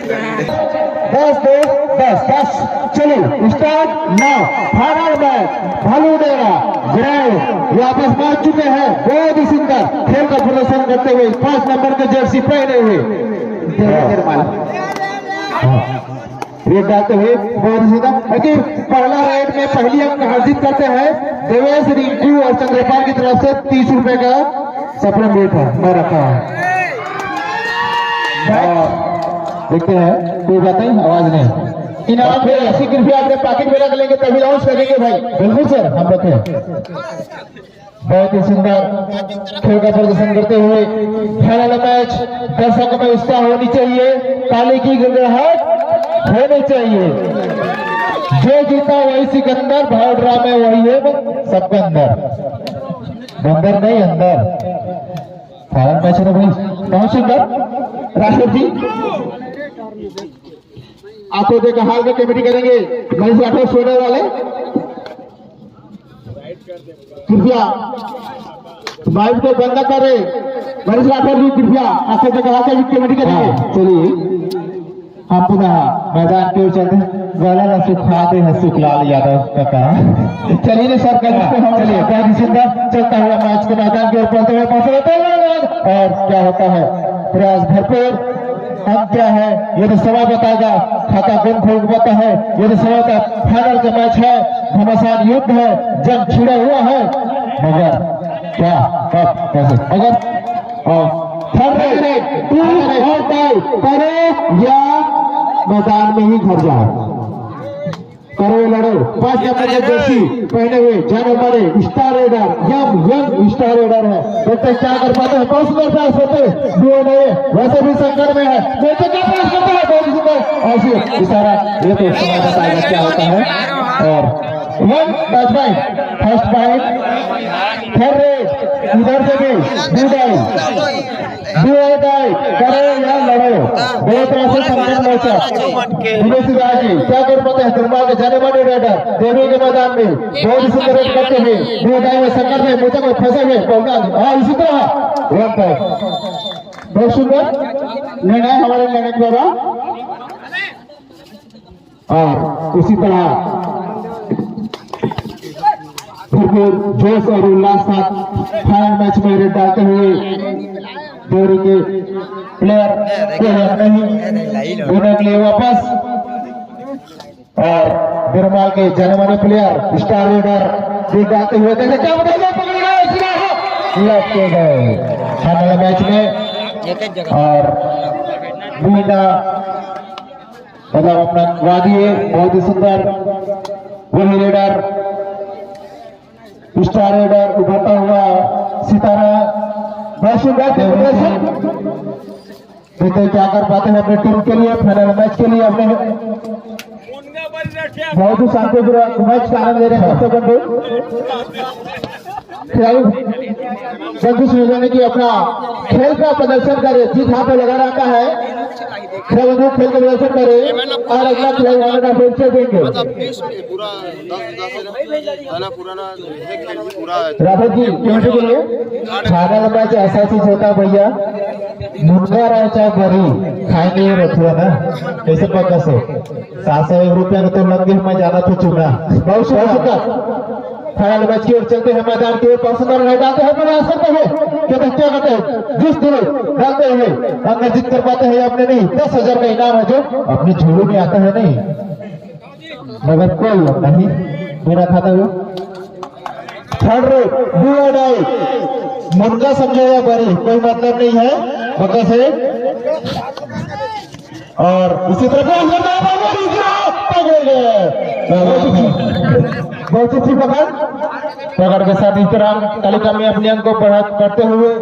10 चलिए start now. Final match भालू डेरा ground वापस पहुंच चुके हैं। बहुत ही सुंदर खेल का प्रदर्शन करते हुए 5 नंबर के जर्सी पहने हुए रेड डालते हुए बहुत ही सुंदर। लेकिन पहला रेड में पहली अंक हासिल करते हैं देवेश रिंकू और चंद्रपाल की तरफ से 30 रुपए का सप्लीमेंट मैं रखा है। देखते हैं, कोई बात नहीं, आवाज नहीं। इनाम में 80 रुपया अपने पॉकेट में रख लेंगे तभी लॉन्च करेंगे भाई। बिल्कुल सर, हम रखें। बहुत ही सुंदर खेल का प्रदर्शन करते हुए फाइनल मैच दर्शकों में उत्साह होनी चाहिए, ताली की गड़गड़ाहट होनी चाहिए। जो जीता वही सिकंदर, भाव ड्रा में वही है सबके अंदर, बंदर नहीं अंदर। फाइनल मैच है भाई, बहुत सुंदर। राष्ट्र जी आपको देखा हाल का कमेटी करेंगे मनीष राठौर सोडर वाले, कृपया माइक को बंद करे। मनीष राठौर जी कृपया आपको देखा हाल का कमेटी करेंगे। चलिए हम पुनः मैदान की ओर चलते हैं। सुखाते हैं सुखलाल यादव का कहा। चलिए सर, चलिए बहुत ही सुंदर चलता हुआ मैच के मैदान की ओर चलते हुए और क्या होता है प्रयास भरपूर। हम क्या है ये तो समय बताएगा, खाता कौन खोल पाता है ये तो समय का। फाइनल का मैच है, घमासान युद्ध है, जंग छिड़ा हुआ है, मगर क्या कब कैसे मगर करे या मैदान में ही घर जाओ, करो लड़ो। 5 नंबर के जर्सी पहने हुए जाने वाले star raider young star raider है। देखते क्या कर पाते हैं। बहुत सुंदर प्रयास होते वैसे भी संकट में है, देखते क्या प्रयास करते हैं। बहुत सुंदर ऐसे इशारा, ये तो समय बताएगा क्या होता है। और फर्स्ट बाइट थर्ड रेड इधर से भी करो या लड़ो, दो तरह से संकट मोर्चा। क्या कर पाते हैं दुर्मा के जाने माने रेडर देवी के मैदान में बहुत ही सुंदर रेड करते हुए में संकट में मोर्चा में फंसे हुए। इसी तरह बहुत सुंदर निर्णय हमारे निर्णय द्वारा। और उसी तरह भरपूर जोश और उल्लास साथ फाइनल मैच में रेड डालते हुए देवरी के प्लेयर नहीं होने के लिए वापस, और बिरमाल के जाने माने प्लेयर स्टार रेडर रेड डालते हुए देखे क्या लगते गए फाइनल मैच में। और मीना मतलब अपना वादी बहुत ही सुंदर वही रेडर स्टार रेडर उभरता हुआ सितारा। बहुत सुंदर देखते क्या कर पाते हैं अपने टीम के लिए, फाइनल मैच के लिए। अपने बहुत ही शांतिपूर्वक मैच का आनंद ले रहे हैं। खिलाड़ी की अपना खेल का प्रदर्शन करे, जीत हाथ में लगा रहता है, खेल का प्रदर्शन करे और अगला खिलाड़ी का परिचय देंगे। राघव जी क्यों बोलिए, फाइनल मैच ऐसा चीज होता है भैया, मुनगा रहे चाहे बड़ी खाएंगे रखुआ ना, कैसे पक्का से 700 रुपया तो लग मैं जाना तो चुना। बहुत शुक्रिया। फाइनल मैच की ओर चलते हैं, मैदान की ओर पर्सनल डालते हैं, प्रयास करते हैं क्या करते हैं जिस दिनों डालते हुए अंदर जीत कर पाते हैं अपने नहीं 10,000 का इनाम है जो अपने झोले में आता है नहीं, मगर कोई नहीं मेरा खाता हुआ। थर्ड रेड मुनगा समझो या बड़ी कोई मतलब नहीं है मगर से। और इसी तरह बहुत अच्छी पकड़ के साथ इस तरह तालिका में अपने अंक को करते हुए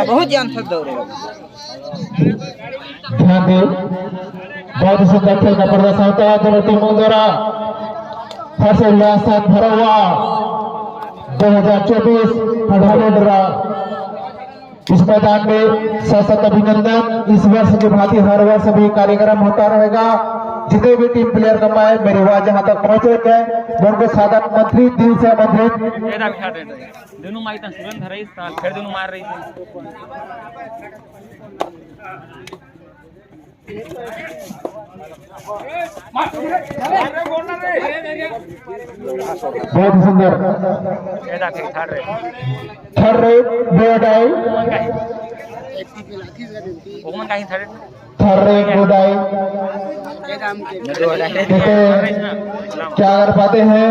बहुत ध्यान से दौड़े। ध्यान दे, बहुत ही सुंदर खेल का प्रदर्शन होता है दोनों टीमों द्वारा। हर्ष उल्लास साथ भरा हुआ 2024 हड़ाडोडरा इस मैदान में सशक्त अभिनंदन। इस वर्ष के भांति हर वर्ष भी कार्यक्रम होता रहेगा। जितने भी टीम प्लेयर कमाए मेरी आवाज जहाँ तक पहुंचे गए मैं उनको सादा मंत्री दिल से मंत्री दोनों माइता सुरन धराई फिर दोनों मार रही बहुत सुंदर थर्ड रेट बोडाई थर्ड रेट बोडाई क्या कर पाते हैं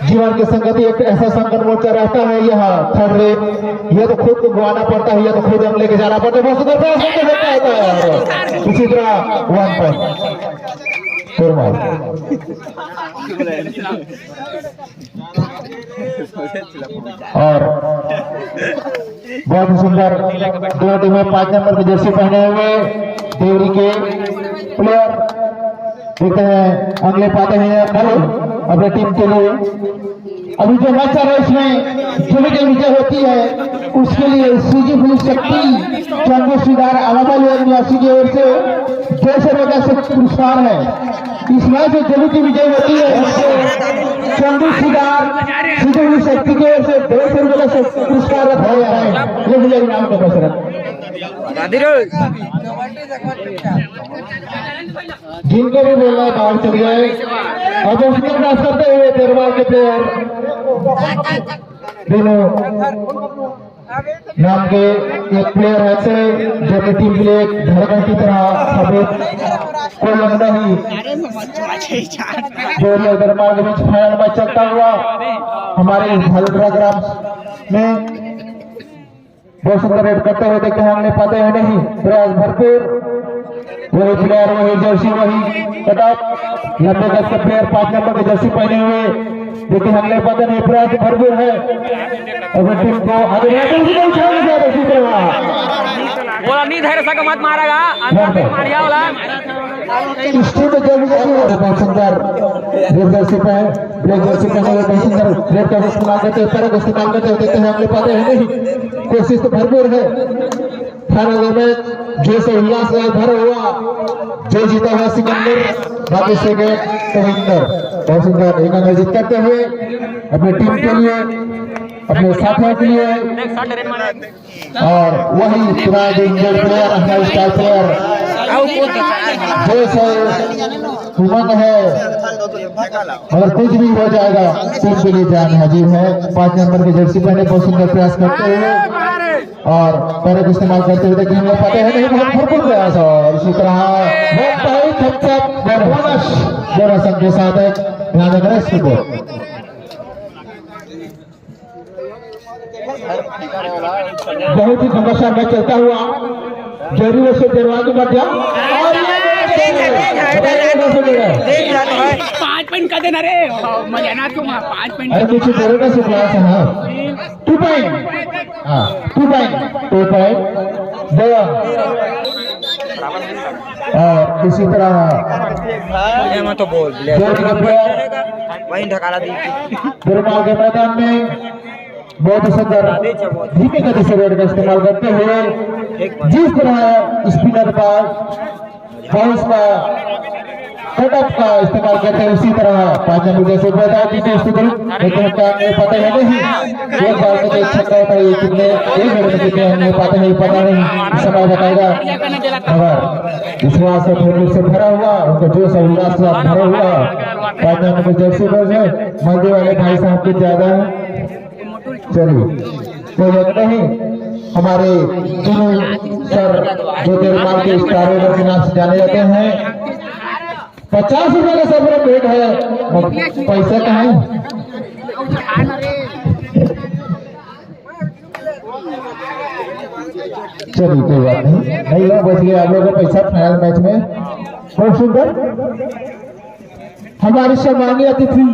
जीवन की संगति एक ऐसा संकट मोर्चा रहता है यहाँ थर्ड रेट ये तो खुद गवाना पड़ता है या तो खुद हम लेके जाना पड़ता है बहुत सुंदर होता है इसी तरह 1 पॉइंट और बहुत सुंदर दो टीमें 5 नंबर की जर्सी पहने हुए देवरी के प्लेयर देखते हैं अगले पाते हैं अपने टीम के लिए। अभी जो मैच चल रहा है इसमें जो भी विजय होती है उसके लिए सीजी पुलिस शक्ति चंद्रशेखर आवाबाली निवासी की ओर से 200 रुपये से पुरस्कार है। इस मैच में जो भी विजय होती है चंद्रशेखर सीजी पुलिस शक्ति की ओर से 200 रुपये से पुरस्कार रखा गया है। ये विजय इनाम का पैसा जिनको भी बोलना है बाहर चल गए। अब उसमें डांस करते हुए दरबार के प्लेयर दिनों नाम के एक प्लेयर ऐसे जो कि टीम के लिए धड़कन की तरह सफेद कोई लगना ही जो दरबार के बीच फाइनल में चलता हुआ हमारे भलुरा ग्राम में बहुत सुंदर रेड करते हुए देखते हैं हमने पाते हैं नहीं प्रयास भरपूर वही प्लेयर वही जर्सी वही कटअप लंबे गज के प्लेयर 5 नंबर की जर्सी पहने हुए देखिए हमने पता नहीं प्रयास भरपूर है और टीम को आगे इसी तरह बोला नहीं धैर्य सका मत मारेगा अंदर मारिया वाला स्टीम में बहुत सुंदर रेड जर्सी पे ब्लैक जर्सी पहने हुए बहुत सुंदर रेड का इस्तेमाल करते हैं पैरों का इस्तेमाल करते हुए देखते हैं हमने पाते हैं नहीं कोशिश तो भरपूर है फाइनल में जो से उल्लास भरा हुआ जो जीता हुआ सिकंदर बाकी से गए कविंदर बहुत सुंदर एक अंक जीत करते हुए अपनी टीम के लिए अपने साथियों के लिए और वही पुराने इंजर्ड प्लेयर हमारे स्टार प्लेयर जो से उमंग है मगर कुछ भी हो जाएगा टीम के लिए जान हाजिर है 5 नंबर की जर्सी पहने बहुत सुंदर प्रयास करते हुए और पैरों का इस्तेमाल करते हुए देखिए हम लोग पाते हैं नहीं बहुत भरपूर प्रयास और इसी तरह बोनस अंक के साथ है ध्यान रखें इसको बहुत ही समस्या में चलता हुआ जरूर से दरवाजे बढ़ जाओ और 5 पॉइंट का देना रे मजाना क्यों 5 पॉइंट अरे कुछ देर का क्लास है हाँ 2 पॉइंट हाँ 2 पॉइंट दो और इसी तरह मैं तो बोल वही ढकाला दी दुर्गा के मैदान में बहुत ही सुंदर धीमे गति से रेड का इस्तेमाल करते हुए जिस तरह स्पिनर का बाउंस का कटअप का इस्तेमाल करते हैं उसी तरह 5 नंबर जैसे बता दीजिए लेकिन क्या पता है नहीं एक बार में एक छक्का होता है कितने एक मिनट में कितने हमें पता नहीं समय बताएगा मगर विश्वास से फिर से भरा हुआ उनको जोश और उल्लास से भरा हुआ 5 नंबर जर्सी पर है मल्टी वाले भाई साहब कुछ ज्यादा है चलिए कोई बात नहीं हमारे सर जो निर्माण के स्टार के नाम से जाने जाते हैं 50 रुपए का सब रेट है पैसा कहाँ है चलिए कोई बात नहीं हो बच गया आप लोगों का पैसा फाइनल मैच में बहुत सुंदर हमारे सम्मानीय अतिथि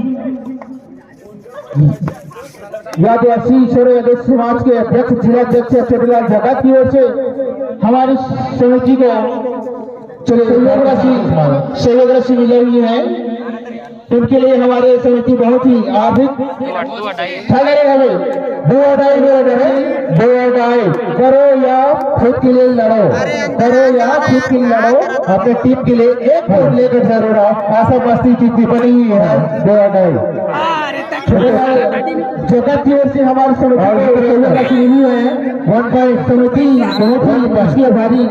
यादवासी ईश्वर समाज के अध्यक्ष जिलाध्यक्ष चटलाल जगत की ओर से हमारी समिति को सहयोग राशि मिली हुई है टीम के लिए हमारे समिति बहुत ही आर्थिक करो या खुद के लिए लड़ो, अपने टीम के लिए एक वोट लेकर जरूर आओ। आशा मस्ती की टिप्पणी हुई है दो अडाई जगत की ओर से हमारे समिति हुए हैं 1 पॉइंट समिति बहुत ही मुश्किल भारी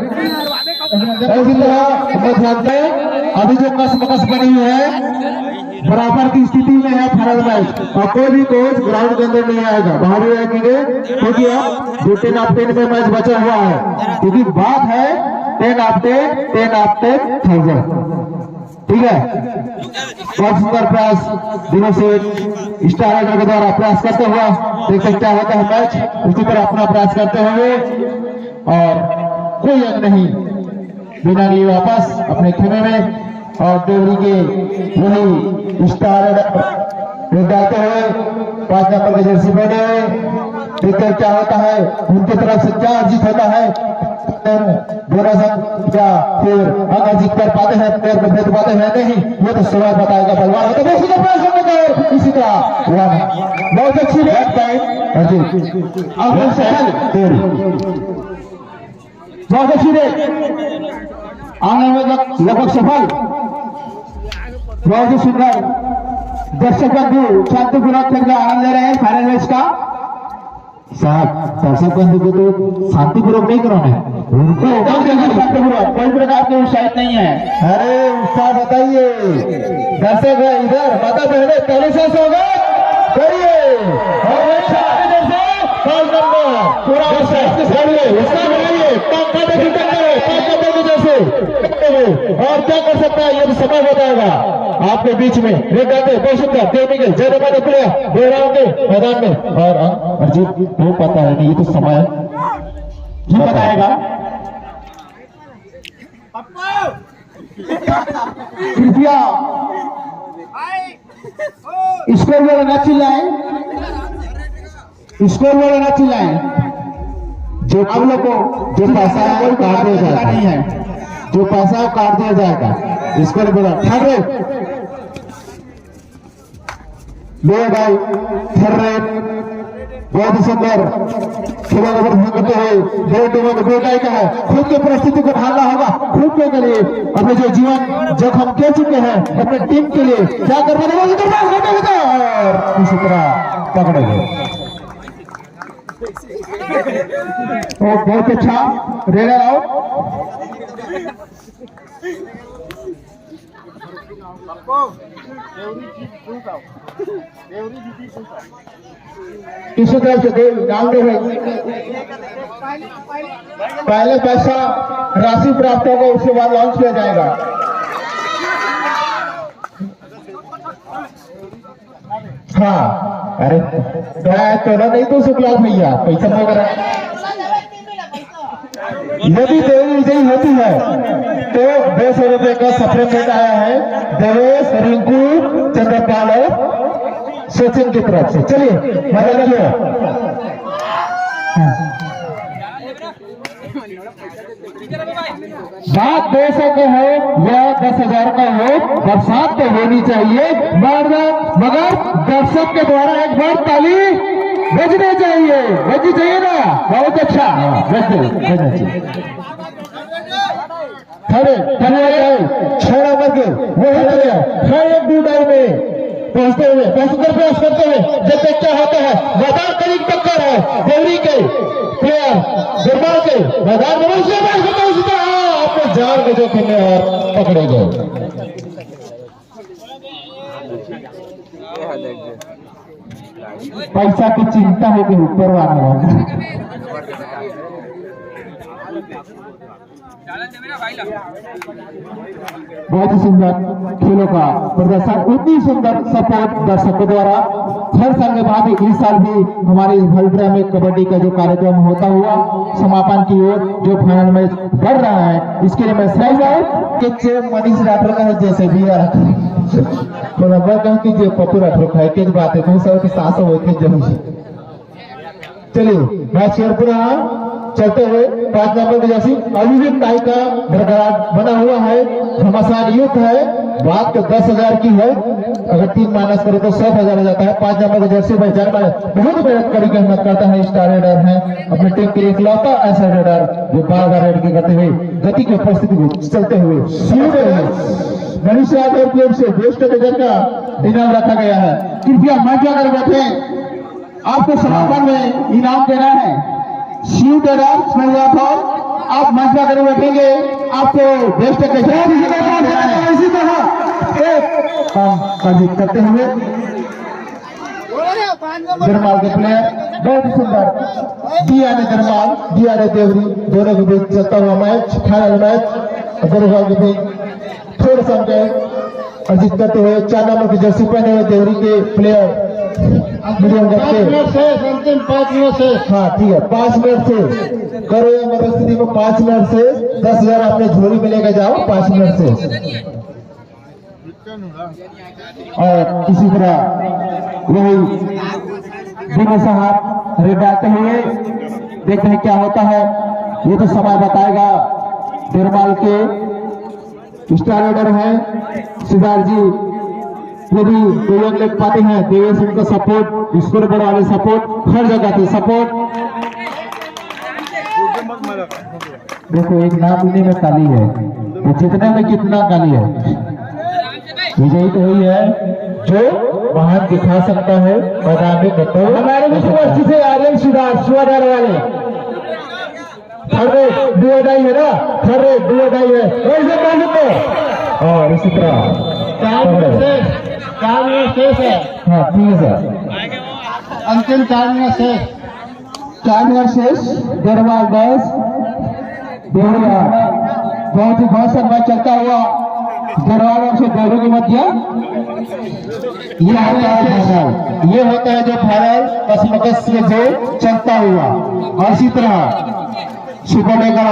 अभी जो कस बनी हुई है बराबर की स्थिति में है फरज मैच और कोई भी कोच ग्राउंड के अंदर नहीं आएगा, बाहर ही आएंगे क्योंकि अब जो 10 ऑफ 10 में मैच बचा हुआ है, क्योंकि बात है 10 ऑफ 10 10,000। ठीक है, बहुत सुंदर प्रयास दिनों से स्टार राइडर के द्वारा प्रयास करते हुआ देख सकते होता है मैच, उसी तरह अपना प्रयास करते हुए और कोई अंक नहीं बिना लिए वापस अपने खेमे में और देवरी के वही स्टार डालते हुए 5 नंबर के जर्सी पहने हुए देखकर क्या होता है, उनकी तरफ से क्या अर्जित होता है, दोनों संघ क्या फिर अगर जीत कर पाते हैं, प्लेयर को भेज पाते हैं नहीं, ये तो समय बताएगा बलवान होता है। इसी तरह बहुत अच्छी बात बहुत अच्छी रेट आने में लगभग सफल, बहुत ही सुंदर दर्शक बंधु शांतिपूर्वक खेल का आनंद ले रहे हैं फाइनल मैच का। साहब दर्शक बंधु को तो शांतिपूर्वक नहीं कराना है, उनको शांतिपूर्वक कोई प्रकार के उत्साहित नहीं है। अरे उत्साह बताइए, दर्शक है इधर, माता बहने पहले से होगा करिए पूरा और क्या कर सकता है ये समय बताएगा आपके बीच में। बहुत सुंदर देव जय रमाने प्लेयर मैदान में और अजीत वो पता है नहीं, ये तो समय जी बताएगा। कृपया स्कोर बोर्ड न चिल्लाएं, स्कोर बोर्ड न चिल्लाएं। जो आप लोग को जो पैसा है वो काट दिया जाएगा, नहीं है जो पैसा है काट दिया जाएगा। इसको बोला ठहरे दो भाई ठहरे, बहुत ही सुंदर खेला करते हुए दो टीमों को बेटाई का है, खुद की परिस्थिति को ढालना होगा, खुद के लिए अपने जो जीवन जब हम कह चुके हैं अपने टीम के लिए क्या करना और इसी तरह पकड़े गए। बहुत अच्छा रेडर आउट। किसी तरह से डाल दे पहले पैसा राशि प्राप्त होगा, उसके बाद लॉन्च किया जाएगा। हाँ अरे तो नहीं तो शुक्ला भैया पैसा वगैरह यदि देवी विजयी होती है तो 200 रुपए का सप्लीमेंट आया है देवेश रिंकू चंद्रपाल सचिन की तरफ से। चलिए बात 200 का हो या 10,000 का हो, बरसात तो होनी चाहिए मगर दर्शक के द्वारा एक बार ताली बजनी चाहिए ना। बहुत अच्छा बजना चाहिए। छोड़ा मत वही हर एक दूधाई में पहुंचते हुए प्रयास करते हुए जब तक क्या होता है मैदान करीब टक्कर है देवरी के प्लेयर गुरबाल के मैदान में आपको जान में जो खेलने और पकड़े गए। पैसा की चिंता होगी ऊपर वाला बहुत ही सुंदर खेलों का प्रदर्शन, उतनी सुंदर सपोर्ट दर्शकों द्वारा हर साल के बाद इस साल भी हमारे इस भलड्रा में कबड्डी का जो कार्यक्रम होता हुआ समापन की ओर जो फाइनल मैच बढ़ रहा है, इसके लिए मैं मनीष राठौर का जैसे भी जो पप्पू राठौर का एक बात है बहुत सारे सास होते जरूर। चलिए मैच पूरा चलते हुए 5 नंबर की जर्सी अभी भी टाई का बरकरार बना हुआ है। घमासान युद्ध है, बात तो 10,000 की है, अगर 3 माइनस करे तो 7,000 हो जाता है। 5 नंबर की जर्सी भाई जान बहुत मेहनत कड़ी की मेहनत करता है। स्टार रेडर है अपनी टीम के लिए इकलौता ऐसा रेडर जो बार बार रेड की करते हुए गति की परिस्थिति को चलते हुए मनीषा की ओर से बेस्ट रेडर का इनाम रखा गया है। कृपया मंच पर बैठे, आपको समापन में इनाम देना है। शिव रेडर आप मंच पर बैठेंगे, आपको बेस्ट इसी तरह अर्जित करते हुए दरमाल के प्लेयर बहुत ही सुंदर दिया ने देवरी दोनों के बीच चलता हुआ मैच, फाइनल मैच दोनों के बीच थोड़ा सा अर्जित करते हुए 4 नंबर की जर्सी पहने हुए देवरी के प्लेयर मीडियम अंतिम 5 मिनट से, हाँ ठीक है 5 मिनट से करो या मदद स्थिति को 5 मिनट से 10,000 अपने झोली में लेकर जाओ 5 मिनट से। और इसी तरह वही दिनों साहब रेड डालते हुए देखते हैं क्या होता है, ये तो समय बताएगा। देरमाल के स्टार रेडर है सिद्धार्थ जी, यदि कोई रन ले पाते हैं देवेश उनका सपोर्ट, स्कोर बोर्ड वाले सपोर्ट, हर जगह से सपोर्ट। देखो एक नाम लेने में काली है तो जितने में कितना काली है। विजयी तो वही है जो महान दिखा सकता है मैदान में। तो हमारे विश्व से आर्यन सुधार वाले थर्ड डुओडाई है ना, थर्ड डुओडाई है वैसे मालूम को। और इसी तरह 4 मिनट शेष है, हाँ ठीक है सर, अंतिम 4 मिनट शेष दरबार 10 बहुत ही बहुत समय चलता हुआ दरबार से दोनों के मध्य ये होता है जो फाइनल कसमकस से जो चलता हुआ। और इसी तरह सुपर लेकर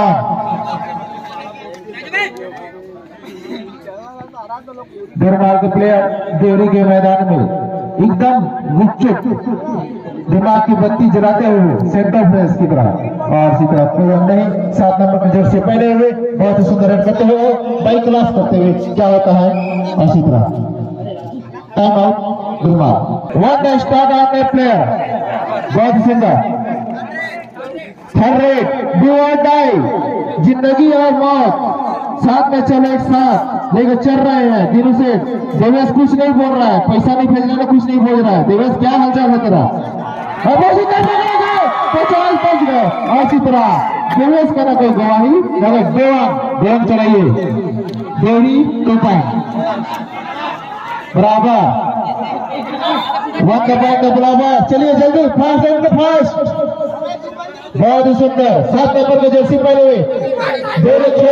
दरबार के प्लेयर देवरी के मैदान में एकदम गुपचुप दिमाग की बत्ती जलाते हुए सेंटर फ्रेश की तरह। और इसी तरह पूरन नहीं 7 नंबर की जर्सी पहने हुए बहुत ही सुंदर रन करते हुए बाइक क्लास करते हुए क्या होता है। और इसी तरह टाइम आउट दिमाग 1 स्टार्ट ऑन द प्लेयर, बहुत ही सुंदर थर्ड रेट डू और डाई, जिंदगी और मौत साथ में चलो एक साथ लेकर चल रहे हैं। दिनों से देवेश कुछ नहीं बोल रहा है, पैसा नहीं भेजने में कुछ नहीं बोल रहा है। देवेश क्या हालचाल है तेरा? 50 पहुंच गए। और इसी तरह देवेश का ना कोई गवाही मगर देवम चलाइए देवरी 2 पॉइंट बराबर 1 पॉइंट बराबर। चलिए जल्दी फास्ट बहुत ही सुंदर 7 नंबर के जर्सी पहने हुए जगह के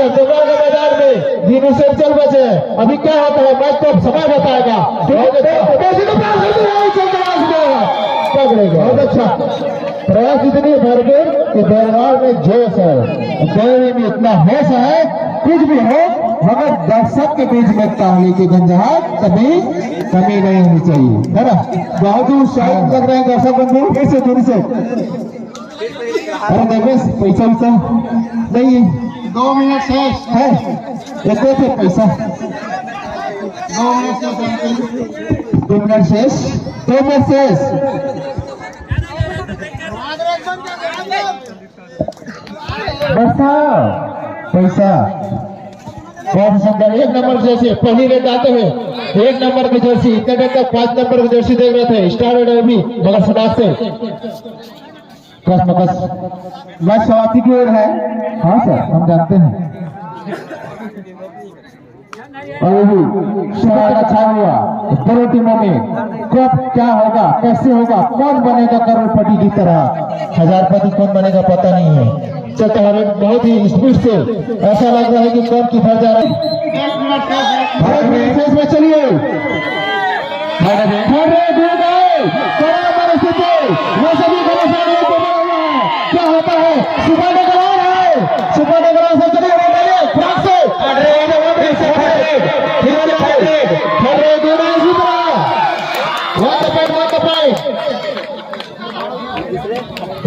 मैदान में दिनों से चल बचे। अभी क्या होता है मैच तो समय बताएगा। बहुत अच्छा प्रयास इतनी भरपूर कि दरबार में जोश है, देवरी में इतना होश है, कुछ भी हो मगर दर्शक के बीच में ताली की गंजाहट कभी कमी नहीं होनी चाहिए, है ना। बहुत ही उत्साहित लग रहे हैं दर्शक बंधु कैसे दूर से। अरे देवेश पैसा नहीं है, 2 मिनट शेष है, देखो थे पैसा 2 मिनट शेष पैसा बहुत सुंदर। 1 नंबर जर्सी पहली रेड आते हुए 1 नंबर की जर्सी इतने देर तक 5 नंबर की जर्सी देख रहे थे स्टार रेडर भी मगर सदाक से मैच समाप्ति की ओर है। हाँ सर हम जानते हैं। और भी अच्छा हुआ दोनों टीमों में कब क्या होगा कैसे होगा, कौन बनेगा करोड़पति की तरह, हजारपति कौन बनेगा पता नहीं है। चलता है बहुत ही स्पीड से ऐसा लग रहा है कि कौन किधर जा रहा है। में चलिए क्या होता है सुपर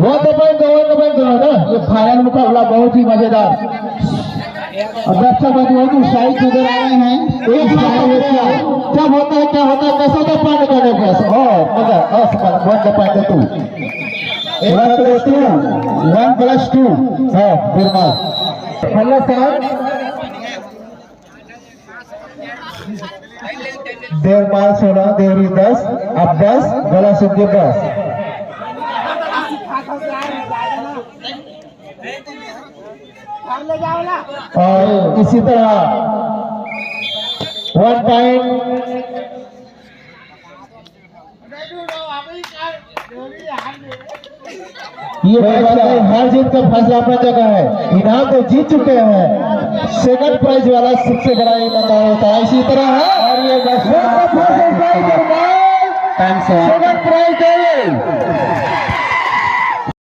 1 पॉइंट दोनों ना। ये फाइनल मुकाबला बहुत ही मजेदार। और दर्शक बंधुओं शाही उधर आ रहे हैं। एक जब होता है क्या होता है, कैसे होता है पॉइंट करने का और मजा 1 पॉइंट 2 1+2 है बिरमाल। हेलो साहब, देवपाल 16, देवरी 10, अब 10, गला सुखदेव 10। और इसी तरह 1 पॉइंट ये हर जीत का फैसला अपना जगह है। इनाम तो जीत चुके हैं, सेकंड प्राइज वाला सबसे बड़ा इनाम होता है। इसी तरह है और ये सेकंड प्राइज